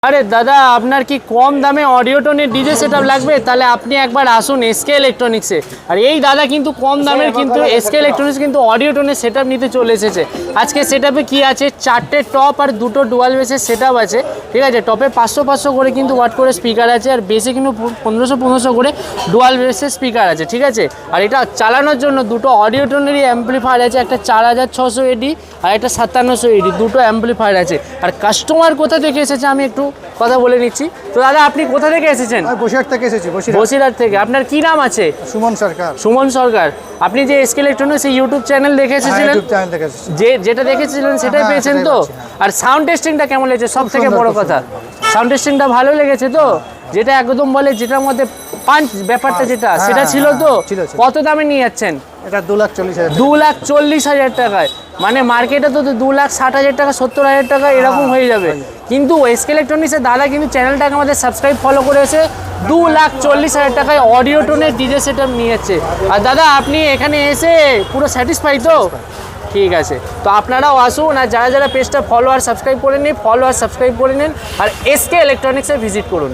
আরে দাদা, আপনার কি কম দামে অডিওটনের ডিজে সেটআপ লাগবে? তাহলে আপনি একবার আসুন এসকে ইলেকট্রনিক্সে। আর এই দাদা কিন্তু কম দামের কিন্তু এসকে ইলেকট্রনিক্স কিন্তু অডিওটনের সেটআপ নিতে চলে এসেছে। আজকে সেটআপে কি আছে, 4টে টপ আর 2টো ডুয়াল বেসের সেটআপ আছে। ঠিক আছে, টপে 500 করে কিন্তু ওয়াট করে স্পিকার আছে, আর বেসে কিন্তু 1500 করে ডুয়াল বেসের স্পিকার আছে। ঠিক আছে, আর এটা চালানোর জন্য দুটো অডিওটনেরই অ্যাম্পলিফায়ার আছে, একটা 4600 এডি আর একটা 5700 এডি, দুটো অ্যাম্পলিফায়ার আছে। আর কাস্টমার কোথা থেকে এসেছে আমি একটু কথা বলে নিচ্ছি। তো দাদা, আপনি কোথা থেকে এসেছেন? বসিরহাট থেকে এসেছি। বসিরহাট থেকে। আপনার কি নাম আছে? সুমন সরকার। সুমন সরকার। আপনি যে এসকে ইলেকট্রনিক্স ইউটিউব চ্যানেল দেখে এসেছিলেন, যেটা দেখেছিলেন সেটাই পেয়েছেন তো? আর সাউন্ড টেস্টিংটা কেমন লেগেছে? সব থেকে বড় কথা, সাউন্ড টেস্টিংটা ভালো লেগেছে তো? যেটা একদম বলে যেটার মধ্যে পাঞ্চ ব্যাপারটা যেটা, সেটা ছিল তো? কত দামে নিয়ে যাচ্ছেন? এটা 2,40,000। 2,40,000 টাকায়। মানে মার্কেটে তো 2,60,000 টাকা, 70,000 টাকা এরকম হয়ে যাবে। কিন্তু এসকে ইলেকট্রনিক্সের দাদা কিন্তু চ্যানেলটাকে আমাদের সাবস্ক্রাইব ফলো করে এসে 2,40,000 টাকায় অডিওটনের ডিজে সেটআপ নিয়ে যাচ্ছে। আর দাদা, আপনি এখানে এসে পুরো স্যাটিসফাই তো? ঠিক আছে, তো আপনারাও আসুন, আর যারা যারা পেজটা ফলো আর সাবস্ক্রাইব করে নিন, আর এসকে ইলেকট্রনিক্সে ভিজিট করুন।